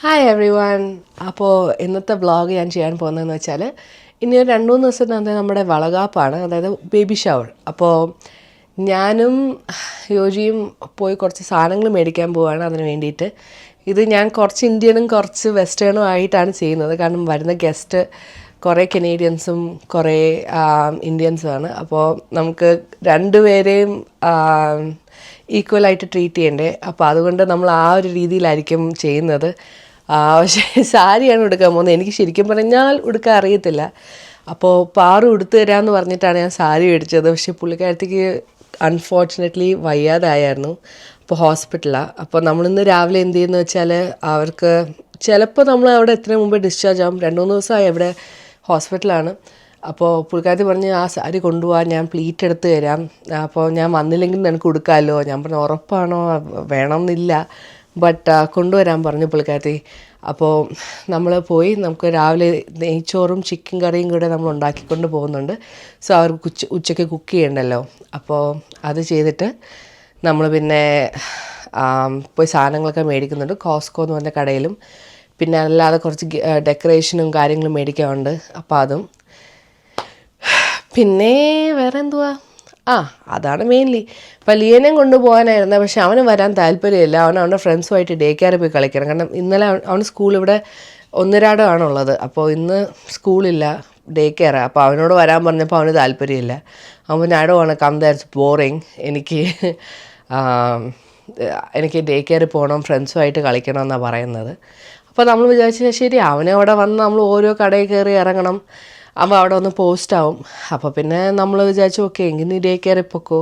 Hi every one. അപ്പോൾ ഇന്നത്തെ vlog ഞാൻ ചെയ്യാൻ പോകുന്നതെന്ന് വെച്ചാൽ ഇനി ഒരു 2-3 ദിവസത്തിനകത്ത് നമ്മുടെ വളകാപ്പാണ്, അതായത് ബേബി ഷവർ. അപ്പോൾ ഞാനും യോജിയും പോയി കുറച്ച് സാധനങ്ങൾ മേടിക്കാൻ പോവുകയാണ് അതിന് വേണ്ടിയിട്ട്. ഇത് ഞാൻ കുറച്ച് ഇന്ത്യനും കുറച്ച് വെസ്റ്റേണും ആയിട്ടാണ് ചെയ്യുന്നത്. കാരണം വരുന്ന ഗസ്റ്റ് കുറേ കനേഡിയൻസും കുറേ ഇന്ത്യൻസുമാണ്. അപ്പോൾ നമുക്ക് രണ്ടുപേരെയും ഈക്വലായിട്ട് ട്രീറ്റ് ചെയ്യണ്ടേ. അപ്പോൾ അതുകൊണ്ട് നമ്മൾ ആ ഒരു രീതിയിലായിരിക്കും ചെയ്യുന്നത്. പക്ഷേ സാരിയാണ് ഉടുക്കാൻ പോകുന്നത്. എനിക്ക് ശരിക്കും പറഞ്ഞാൽ ഉടുക്കാൻ അറിയത്തില്ല. അപ്പോൾ പാറു ഉടുത്തു തരാമെന്ന് പറഞ്ഞിട്ടാണ് ഞാൻ സാരി മേടിച്ചത്. പക്ഷേ പുള്ളിക്കാരത്തേക്ക് അൺഫോർച്ചുനേറ്റ്ലി വയ്യാതായിരുന്നു. അപ്പോൾ ഹോസ്പിറ്റലാണ്. അപ്പോൾ നമ്മളിന്ന് രാവിലെ എന്ത് ചെയ്യുന്നത് വെച്ചാൽ, അവർക്ക് ചിലപ്പോൾ നമ്മൾ അവിടെ എത്തുന്നതിന് മുമ്പ് ഡിസ്ചാർജ് ആകും. 2-3 ദിവസമായി അവിടെ ഹോസ്പിറ്റലാണ്. അപ്പോൾ പുള്ളിക്കാരത്തി പറഞ്ഞ് ആ സാരി കൊണ്ടുപോകാൻ, ഞാൻ പ്ലീറ്റ് എടുത്ത് തരാം, അപ്പോൾ ഞാൻ വന്നില്ലെങ്കിൽ നിനക്ക് ഉടുക്കാമല്ലോ. ഞാൻ പറഞ്ഞു ഉറപ്പാണോ, വേണമെന്നില്ല, ബട്ട് കൊണ്ടുവരാൻ പറഞ്ഞു പുള്ളിക്കാരത്തി. അപ്പോൾ നമ്മൾ പോയി, നമുക്ക് രാവിലെ നെയ്ച്ചോറും ചിക്കൻ കറിയും കൂടെ നമ്മൾ ഉണ്ടാക്കിക്കൊണ്ട് പോകുന്നുണ്ട്. സോ അവർക്ക് ഉച്ചയ്ക്ക് കുക്ക് ചെയ്യണ്ടല്ലോ. അപ്പോൾ അത് ചെയ്തിട്ട് നമ്മൾ പിന്നെ പോയി സാധനങ്ങളൊക്കെ മേടിക്കുന്നുണ്ട്. കോസ്കോ എന്ന് പറഞ്ഞ കടയിലും പിന്നെ അല്ലാതെ കുറച്ച് ഡെക്കറേഷനും കാര്യങ്ങളും മേടിക്കാറുണ്ട്. അപ്പോൾ അതും പിന്നെ വേറെ എന്തുവാ, അതാണ് മെയിൻലി. അപ്പോൾ ലിയനെയും കൊണ്ടുപോകാനായിരുന്നു, പക്ഷെ അവന് വരാൻ താല്പര്യമില്ല. അവൻ്റെ ഫ്രണ്ട്സുമായിട്ട് ഡേ കെയറിൽ പോയി കളിക്കണം. കാരണം ഇന്നലെ അവന് സ്കൂൾ ഇവിടെ 1-2 ആണുള്ളത്. അപ്പോൾ ഇന്ന് സ്കൂളില്ല, ഡേ കെയറാണ്. അപ്പോൾ അവനോട് വരാൻ പറഞ്ഞപ്പോൾ അവന് താല്പര്യമില്ല. അവൻ I don't want to come there, it's boring. എനിക്ക് ഡേ കെയറിൽ പോകണം, ഫ്രണ്ട്സുമായിട്ട് കളിക്കണം എന്നാണ് പറയുന്നത്. അപ്പോൾ നമ്മൾ വിചാരിച്ചാൽ ശരി, അവനെ അവിടെ വന്ന് നമ്മൾ ഓരോ കടയിൽ കയറി ഇറങ്ങണം, അപ്പോൾ അവിടെ ഒന്ന് പോസ്റ്റാവും. അപ്പോൾ പിന്നെ നമ്മൾ വിചാരിച്ചു ഓക്കെ എങ്കിൽ നീ ഡേ കെയറിൽ പൊക്കോ.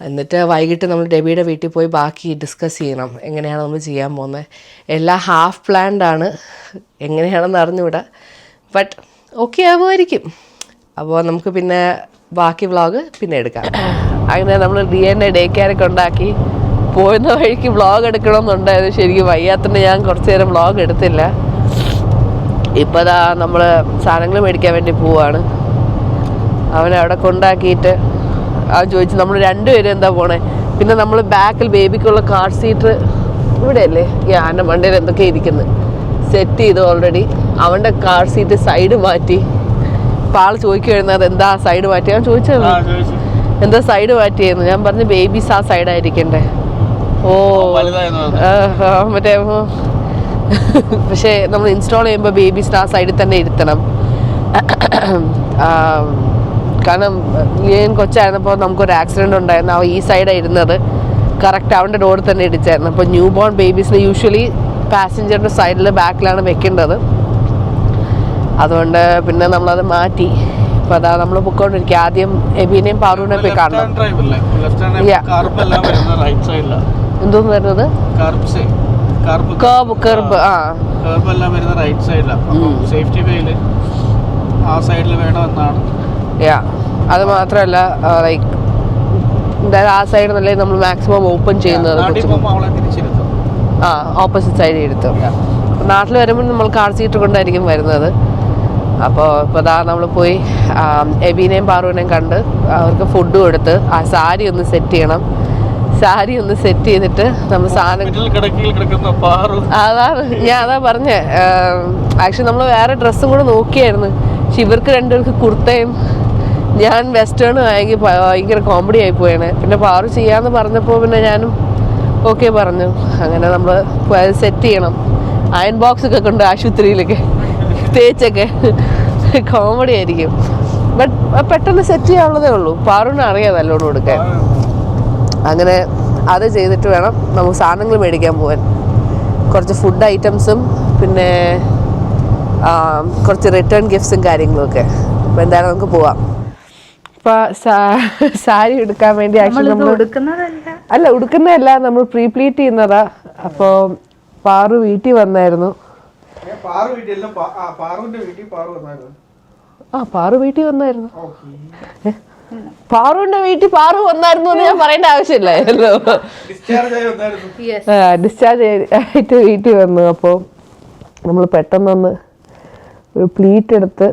എന്നിട്ട് വൈകിട്ട് നമ്മൾ ഡെബിയുടെ വീട്ടിൽ പോയി ബാക്കി ഡിസ്കസ് ചെയ്യണം, എങ്ങനെയാണ് നമ്മൾ ചെയ്യാൻ പോകുന്നത്. എല്ലാം ഹാഫ് പ്ലാൻഡാണ്, എങ്ങനെയാണെന്ന് അറിഞ്ഞുകൂടാ, ബട്ട് ഓക്കെ ആവുമായിരിക്കും. അപ്പോൾ നമുക്ക് പിന്നെ ബാക്കി വ്ളോഗ് പിന്നെ എടുക്കാം. അങ്ങനെ നമ്മൾ ഡിയൻ്റെ ഡേ കെയറൊക്കെ ഉണ്ടാക്കി പോകുന്ന വഴിക്ക് വ്ളോഗ് എടുക്കണമെന്നുണ്ടായിരുന്നു. ശരിക്കും വയ്യാത്തതിന് ഞാൻ കുറച്ച് നേരം വ്ളോഗ് എടുത്തില്ല. ഇപ്പോൾ അതാ നമ്മൾ സാധനങ്ങൾ മേടിക്കാൻ വേണ്ടി പോവാണ്. അവനെ അവിടെ കൊണ്ടാക്കിയിട്ട് അവൻ ചോദിച്ചു നമ്മൾ രണ്ടുപേരും എന്താ പോണേ. പിന്നെ നമ്മൾ ബാക്കിൽ ബേബിക്കുള്ള കാർ സീറ്റ് ഇവിടെയല്ലേ, എൻ്റെ മണ്ടയിൽ എന്തൊക്കെ ഇരിക്കുന്നത് സെറ്റ് ചെയ്തു ഓൾറെഡി. അവൻ്റെ കാർ സീറ്റ് സൈഡ് മാറ്റി. അപ്പോൾ ആൾ ചോദിക്കുമായിരുന്നു അതെന്താ സൈഡ് മാറ്റി. ഞാൻ ചോദിച്ചത് എന്താ സൈഡ് മാറ്റിയെന്ന്. ഞാൻ പറഞ്ഞു ബേബീസ് ആ സൈഡായിരിക്കണ്ടേ. മറ്റേ പക്ഷേ നമ്മൾ ഇൻസ്റ്റാൾ ചെയ്യുമ്പോൾ ബേബീസിന് ആ സൈഡിൽ തന്നെ ഇരുത്തണം. കാരണം ഞാൻ കൊച്ചായിരുന്നപ്പോൾ നമുക്കൊരു ആക്സിഡൻറ്റ് ഉണ്ടായിരുന്നു. അവൻ ഈ സൈഡാണ് ഇരുന്നത്, കറക്റ്റ് അവൻ്റെ ഡോറിൽ തന്നെ ഇടിച്ചായിരുന്നു. അപ്പോൾ ന്യൂ ബോൺ ബേബീസിന് യൂഷ്വലി പാസഞ്ചറിൻ്റെ സൈഡിൽ ബാക്കിലാണ് വെക്കേണ്ടത്. അതുകൊണ്ട് പിന്നെ നമ്മളത് മാറ്റി. അപ്പോൾ അതാ നമ്മൾ പൊയ്ക്കൊണ്ടിരിക്കുക. ആദ്യം എബീനെയും പാറുവിനെയും പോയി കാണണം. എന്തോന്ന് വരുന്നത് കർബ് എല്ലാം വരുന്ന റൈറ്റ് സൈഡിലാണ്. സേഫ്റ്റി വെയില് ആ സൈഡിൽ വേണമെന്നാണ്. അത് മാത്രമല്ല ലൈക്ക് എന്തായാലും ആ സൈഡ് നല്ല നമ്മൾ മാക്സിമം ഓപ്പൺ ചെയ്യുന്നത്. ഓപ്പോസിറ്റ് സൈഡിൽ എടുത്തു. നാട്ടിൽ വരുമ്പോൾ നമ്മൾ കാർ സീറ്റ് കൊണ്ടായിരിക്കും വരുന്നത്. അപ്പോൾ ഇപ്പോൾ അതാ നമ്മൾ പോയി എബീനെയും പാറുവിനെയും കണ്ട് അവർക്ക് ഫുഡ് കൊടുത്ത് ആ സാരി ഒന്ന് സെറ്റ് ചെയ്യണം. സാരി ഒന്ന് സെറ്റ് ചെയ്തിട്ട് നമ്മൾ സാധനം, അതാണ് ഞാൻ അതാ പറഞ്ഞേ. ആക്ച്വലി നമ്മൾ വേറെ ഡ്രസ്സും കൂടെ നോക്കിയായിരുന്നു. പക്ഷെ ഇവർക്ക് രണ്ടുപേർക്ക് കുർത്തയും ഞാൻ വെസ്റ്റേണും ആയെങ്കിൽ ഭയങ്കര കോമഡി ആയി പോയാണ്. പിന്നെ പാറു ചെയ്യാമെന്ന് പറഞ്ഞപ്പോൾ പിന്നെ ഞാനും ഓക്കെ പറഞ്ഞു. അങ്ങനെ നമ്മൾ സെറ്റ് ചെയ്യണം. അയൺ ബോക്സ് ഒക്കെ കൊണ്ട് ആശുപത്രിയിലൊക്കെ തേച്ചൊക്കെ കോമഡി ആയിരിക്കും. ബട്ട് പെട്ടെന്ന് സെറ്റ് ചെയ്യാനുള്ളതേ ഉള്ളൂ. പാറുവിനെ അറിയാം നല്ലോണം കൊടുക്കാൻ. അങ്ങനെ അത് ചെയ്തിട്ട് വേണം നമുക്ക് സാധനങ്ങൾ മേടിക്കാൻ പോകാൻ. കുറച്ച് ഫുഡ് ഐറ്റംസും പിന്നെ കുറച്ച് റിട്ടേൺ ഗിഫ്റ്റ്സും കാര്യങ്ങളൊക്കെ. അപ്പോൾ എന്തായാലും നമുക്ക് പോവാം. ഇപ്പോൾ സാരി എടുക്കാൻ വേണ്ടി ആക്ച്വലി നമ്മൾ ഉടുക്കുന്നതല്ല, നമ്മൾ പ്രീ പ്ലീറ്റ് ചെയ്യുന്നതാ. അപ്പോൾ പാറു വീട്ടിൽ വന്നായിരുന്നു. പാറു വീട്ടിൽ വന്നായിരുന്നു. പാറുവിന്റെ വീട്ടിൽ പാറു വന്നായിരുന്നു എന്ന് ഞാൻ പറയേണ്ട ആവശ്യമില്ലല്ലോ. ഡിസ്ചാർജ് ആയിട്ട് വീട്ടിൽ വന്നു. അപ്പോൾ നമ്മൾ പെട്ടെന്നൊന്ന് ഒരു പ്ലീറ്റ് എടുത്ത്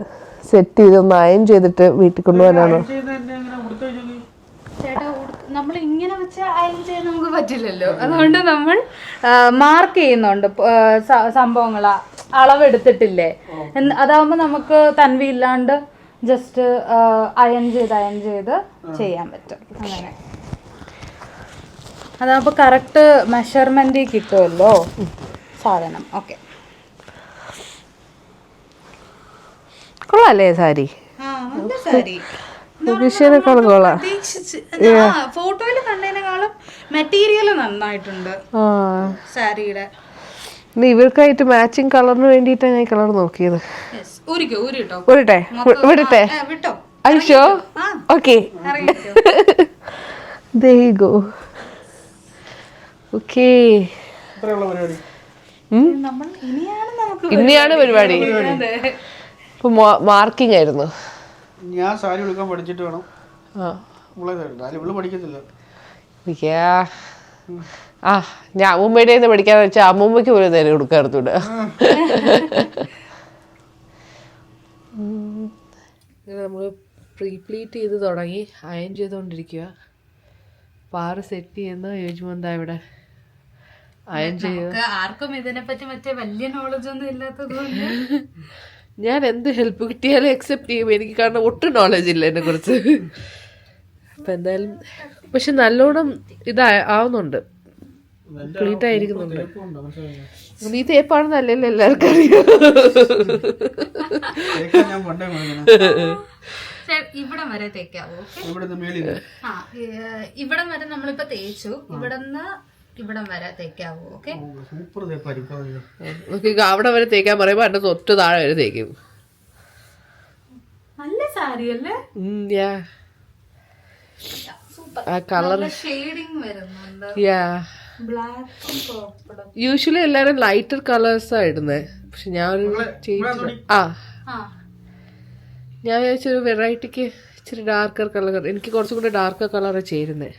സെറ്റ് ചെയ്ത് ഒന്ന് അയൺ ചെയ്തിട്ട് വീട്ടിൽ കൊണ്ടുപോകാനാണ്. വെച്ചാൽ അയൺ ചെയ്യാൻ നമുക്ക് പറ്റില്ലല്ലോ. അതുകൊണ്ട് നമ്മൾ മാർക്ക് ചെയ്യുന്നുണ്ട് സംഭവങ്ങൾ, അളവെടുത്തിട്ടില്ലേ. അതാവുമ്പോൾ നമുക്ക് തൻവി ഇല്ലാണ്ട് ജസ്റ്റ് അയൺ ചെയ്ത് ചെയ്യാൻ പറ്റും. അങ്ങനെ അതാകുമ്പോൾ കറക്റ്റ് മെഷർമെന്റ് കിട്ടുമല്ലോ സാധനം. ഓക്കെ, കൊള്ളാല്ലേ സാരി? സാരി ഫോട്ടോയിൽ കണ്ടതിനേക്കാളും മെറ്റീരിയൽ നന്നായിട്ടുണ്ട് സാരിയുടെ. ഇവർക്കായിട്ട് മാച്ചിങ് കളറിന് വേണ്ടിയിട്ടാണ് ഞാൻ കളർ നോക്കിയത്. ഊരിട്ടെ വിടട്ടെ? അയ്യോ ഓക്കെ, ഓക്കെ. ഇനിയാണ് പരിപാടി. ഇപ്പൊ മാർക്കിംഗ് ആയിരുന്നു. ഞാൻ സാരി എടുക്കാൻ പഠിച്ചിട്ട് വേണം. പഠിക്കത്തില്ല. ഞാൻ അമ്മൂമ്മയുടെ നിന്ന് പഠിക്കാന്ന് വെച്ചാൽ അമ്മൂമ്മയ്ക്ക് പോലും നേരെ കൊടുക്കാറുണ്ട്. നമ്മള് പ്രീപ്ലീറ്റ് ചെയ്ത് തുടങ്ങി, അയൺ ചെയ്തോണ്ടിരിക്കുക. പാറ് സെറ്റ് ചെയ്യുന്ന യോജുമെന്താ ഇവിടെ അയൺ ചെയ്യുക. ആർക്കും ഇതിനെപ്പറ്റി മറ്റേ വലിയ നോളജ് ഒന്നും ഇല്ലാത്തതുകൊണ്ട് ഞാൻ എന്ത് ഹെൽപ്പ് കിട്ടിയാലും അക്സെപ്റ്റ് ചെയ്യും. എനിക്ക് കാരണം ഒട്ടും നോളജ് ഇല്ല എന്നെ കുറിച്ച്. അപ്പൊ എന്തായാലും പക്ഷെ നല്ലോണം ആവുന്നുണ്ട്, കംപ്ലീറ്റ് ആയിരിക്കുന്നുണ്ട്. നീ തേപ്പാണെന്നല്ലല്ലോ എല്ലാവർക്കും അറിയാം. ഇവിടം വരെ തേക്കാവോ? ഇവിടം വരെ നമ്മളിപ്പോ തേച്ചു, ഇവിടം വരെ തേക്കാവോ? ഓക്കെ, അവിടെ വരെ തേക്കാൻ പറയുമ്പോ എന്റെ തൊട്ട് താഴെ വരെ തേക്കും. നല്ല സാരി അല്ലേ? കളർ ഷെയ്ഡിങ് വരുന്നുണ്ട്. യൂഷ്വലി എല്ലാരും ലൈറ്റർ കളേഴ്സാ ഇടുന്നേ. പക്ഷെ ഞാൻ വിചാരിച്ചൊരു വെറൈറ്റിക്ക് ഇച്ചിരി ഡാർക്കർ കളർ. എനിക്ക് കുറച്ചും കൂടെ ഡാർക്കർ കളറാ ചേരുന്നേ.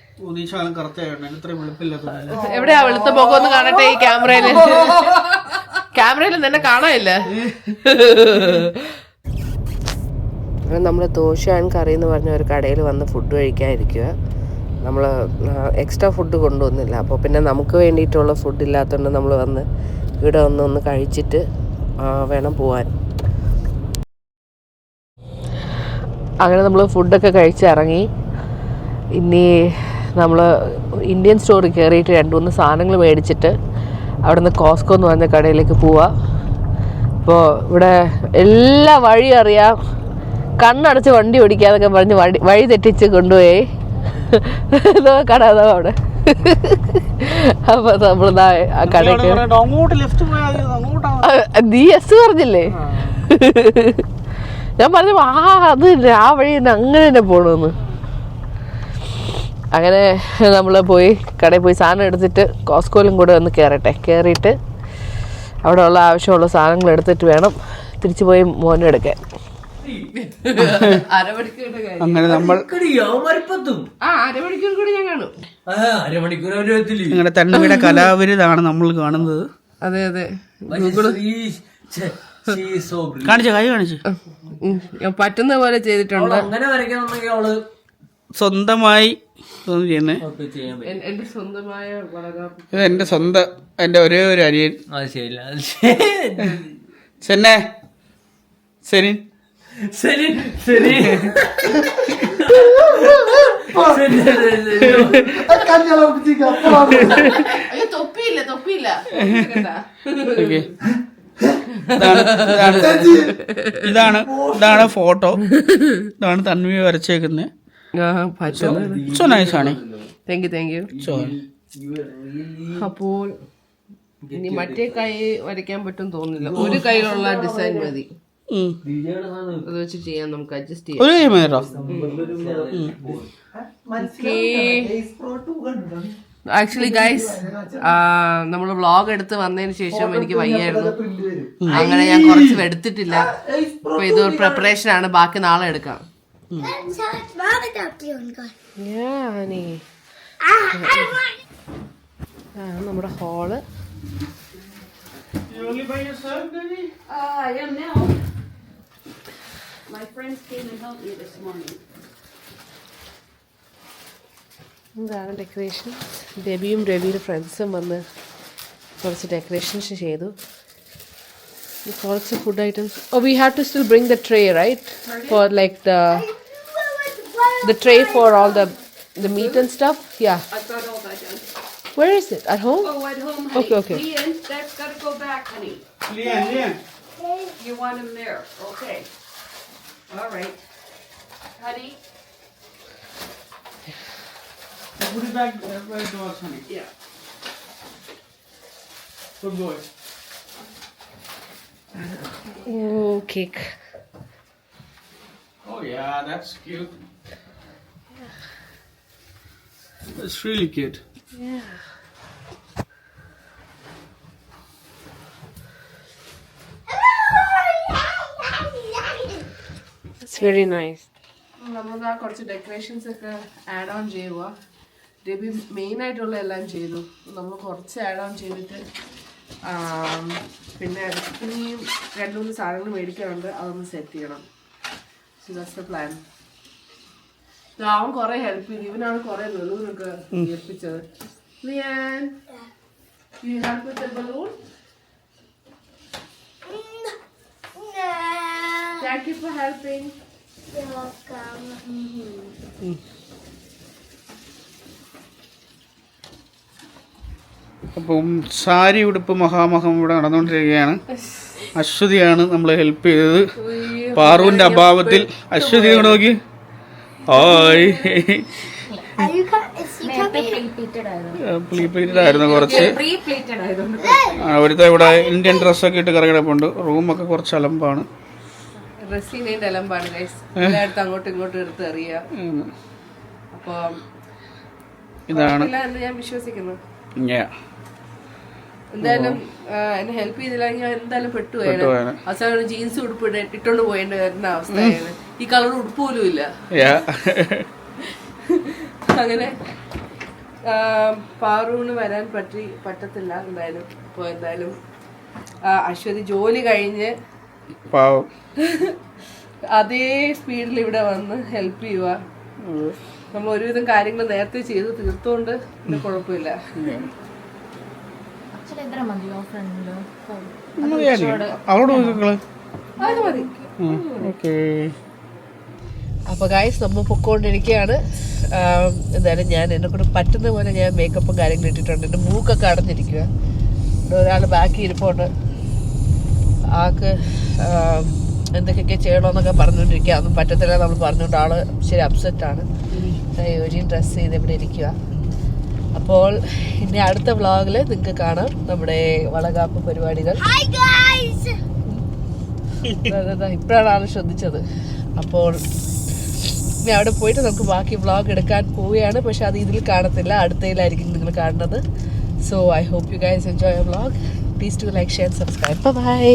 എവിടെയാ വെളുത്ത മുഖം ഒന്ന് കാണട്ടെ ഈ ക്യാമറയിൽ തന്നെ കാണാനില്ല. നമ്മള് ദോശ ആൻഡ് കറി എന്ന് പറഞ്ഞ ഒരു കടയിൽ വന്ന് ഫുഡ് കഴിക്കാതിരിക്കുക. നമ്മൾ എക്സ്ട്രാ ഫുഡ് കൊണ്ടുവന്നില്ല. അപ്പോൾ പിന്നെ നമുക്ക് വേണ്ടിയിട്ടുള്ള ഫുഡ് ഇല്ലാത്തതുകൊണ്ട് നമ്മൾ വന്ന് ഇവിടെ ഒന്ന് കഴിച്ചിട്ട് വേണം പോവാൻ. അങ്ങനെ നമ്മൾ ഫുഡൊക്കെ കഴിച്ചിറങ്ങി. ഇനി നമ്മൾ ഇന്ത്യൻ സ്റ്റോറിൽ കയറിയിട്ട് 2-3 സാധനങ്ങൾ മേടിച്ചിട്ട് അവിടെ നിന്ന് കോസ്കോ എന്ന് പറഞ്ഞ കടയിലേക്ക് പോവാം. അപ്പോൾ ഇവിടെ എല്ലാ വഴി അറിയാം, കണ്ണടച്ച് വണ്ടി ഓടിക്കാന്നൊക്കെ പറഞ്ഞ് വഴി തെറ്റിച്ച് കൊണ്ടുപോയി കട അവിടെ. അപ്പൊ നമ്മൾ ആ കടയ്ക്ക് നീ എസ് പറഞ്ഞില്ലേ? ഞാൻ പറഞ്ഞു അത് ആ വഴി തന്നെ അങ്ങനെ തന്നെ പോണെന്ന്. അങ്ങനെ നമ്മൾ പോയി കടയിൽ പോയി സാധനം എടുത്തിട്ട് കോസ്കോയിലും കൂടെ ഒന്ന് കയറിയിട്ട് അവിടെ ഉള്ള ആവശ്യമുള്ള സാധനങ്ങൾ എടുത്തിട്ട് വേണം തിരിച്ചു പോയി മോനെ എടുക്കാൻ. അങ്ങനെ നമ്മൾ അരമണിക്കൂർ കൂടി ഞാൻ കാണും. നിങ്ങളുടെ തന്മയുടെ കലാവിരുതാണ് നമ്മൾ കാണുന്നത്. അതെ അതെ, കാണിച്ചു പറ്റുന്ന പോലെ ചെയ്തിട്ടുണ്ട്. സ്വന്തമായി ചെയ്യുന്നേ. എന്റെ സ്വന്തമായ ഇത് എന്റെ ഒരേ ഒരു അനിയൻ സെന്നെ സെനിൻ തൊപ്പിയില്ല. ഇതാണ് ഫോട്ടോ. ഇതാണ് തന്വി വരച്ചേക്കുന്നത്. സോ നൈസ് ആണ്. Thank you. അപ്പോൾ ഇനി മറ്റേ കൈ വരയ്ക്കാൻ പറ്റും തോന്നുന്നില്ല. ഒരു കൈയിലുള്ള ഡിസൈൻ മതി, അത് വെച്ച് ചെയ്യാം. നമുക്ക് അഡ്ജസ്റ്റ് ചെയ്യാം. ആക്ച്വലി ഗൈസ്, നമ്മൾ വ്ളോഗ് എടുത്ത് വന്നതിന് ശേഷം എനിക്ക് വയ്യായിരുന്നു. അങ്ങനെ ഞാൻ കുറച്ച് എടുത്തിട്ടില്ല. അപ്പൊ ഇതൊരു പ്രിപ്പറേഷൻ ആണ്, ബാക്കി നാളെ എടുക്കാം. നമ്മുടെ ഹാള്. ഇതാണ് ഡെക്കറേഷൻ. രവിയും രവിയുടെ ഫ്രണ്ട്സും വന്ന് കുറച്ച് ഡെക്കറേഷൻസ് ചെയ്തു. കുറച്ച് food items. Oh, we have to still bring the tray, right? For like the tray for all the meat and stuff. Yeah. I've got all that done. Where is it? At home? Oh, at home, honey. Okay. Leanne, that's got to go back, honey. Leanne. You want him there? Okay. All right. Honey? Put it back where it was, honey. Yeah. Good boy. Oh, cake. Oh yeah, that's cute. It's really cute. Yeah. It's very nice. നമ്മളതാ കുറച്ച് decorations ഒക്കെ add on ചെയ്യുക. രവി മെയിനായിട്ടുള്ള എല്ലാം ചെയ്തു. നമ്മൾ കുറച്ച് add on ചെയ്തിട്ട് പിന്നെ ഇനിയും 2-3 സാധനങ്ങൾ മേടിക്കാനുണ്ട്. അതൊന്ന് സെറ്റ് ചെയ്യണം. So that's the plan. അവൻ കുറേ ഹെൽപ്പ് ചെയ്തു. ഇവനാണ് കുറേ ബലൂണൊക്കെ ഏൽപ്പിച്ചത്. Leanne, you help with the balloon? No. Thank you for helping. You're welcome. അപ്പം സാരി ഉടുപ്പ് മഹാമഹം ഇവിടെ നടന്നുകൊണ്ടിരിക്കുകയാണ്. അശ്വതിയാണ് നമ്മളെ ഹെൽപ്പ് ചെയ്തത്. പാറുവിന്റെ അഭാവത്തിൽ അശ്വതി ഇവിടെ നോക്കി. ഹായ്. പ്രീപ്ലീറ്റഡ് ആയിരുന്നു കുറച്ച്. അവിടുത്തെ ഇവിടെ ഇന്ത്യൻ ഡ്രസ്സൊക്കെ ഇട്ട് കറങ്ങിടപ്പുണ്ട്. റൂമൊക്കെ കുറച്ച് അലമ്പാണ്. ഡ്രസ്സിന്റെ അലമ്പാണ് ഗൈസ്. എല്ലായിടത്തും അങ്ങോട്ടും ഇങ്ങോട്ടും എടുത്ത് അറിയാം. അപ്പൊ ഇതാണ് ഞാൻ വിശ്വസിക്കുന്നു. Yeah. എന്തായാലും എന്നെ ഹെൽപ്പ് ചെയ്തില്ലെങ്കിൽ ഞാൻ എന്തായാലും പെട്ടുപോയാണ്. അവസാനം ജീൻസ് ഉടുപ്പ് ഇട്ടോണ്ട് പോയേണ്ട വരുന്ന അവസ്ഥയാണ്. ഈ കളർ ഉടുപ്പ് പോലും ഇല്ല. അങ്ങനെ പാറൂണ് വരാൻ പറ്റത്തില്ല എന്തായാലും. അപ്പോൾ എന്തായാലും അശ്വതി ജോലി കഴിഞ്ഞ് പാവം അതേ സ്പീഡിൽ ഇവിടെ വന്ന് ഹെൽപ്പ് ചെയ്യുക. നമ്മൾ ഒരുവിധം കാര്യങ്ങൾ നേരത്തെ ചെയ്ത് തീർത്തോണ്ട് പിന്നെ കുഴപ്പമില്ല. അത് മതി. അപ്പൊ ഗൈസ് നമ്മൾ പൊക്കോണ്ടിരിക്കുകയാണ്. എന്തായാലും ഞാൻ എന്നെ കൊണ്ട് പറ്റുന്ന പോലെ ഞാൻ മേക്കപ്പും കാര്യങ്ങളും ഇട്ടിട്ടുണ്ട്. എൻ്റെ മൂക്കൊക്കെ അടഞ്ഞിരിക്കുക. ഇവിടെ ഒരാൾ ബാക്കി ഇരിപ്പുണ്ട്. ആൾക്ക് എന്തൊക്കെയൊക്കെ ചെയ്യണമെന്നൊക്കെ പറഞ്ഞുകൊണ്ടിരിക്കുക. ഒന്നും പറ്റത്തില്ല നമ്മൾ പറഞ്ഞുകൊണ്ട് ആള് ശരി അപ്സെറ്റാണ്. ഒരു ഡ്രസ്സ് ചെയ്ത് ഇവിടെ ഇരിക്കുക. അപ്പോൾ ഇനി അടുത്ത വ്ളോഗിൽ നിങ്ങൾക്ക് കാണാം നമ്മുടെ വളകാപ്പ് പരിപാടികൾ. ഇപ്പോഴാണ് ആൾ ശ്രദ്ധിച്ചത്. അപ്പോൾ ഇനി അവിടെ പോയിട്ട് നമുക്ക് ബാക്കി വ്ളോഗ് എടുക്കാൻ പോവുകയാണ്. പക്ഷെ അത് ഇതിൽ കാണത്തില്ല, അടുത്തതിലായിരിക്കും നിങ്ങൾ കാണുന്നത്. So I hope you guys enjoy your vlog. Please do like, share, subscribe. By.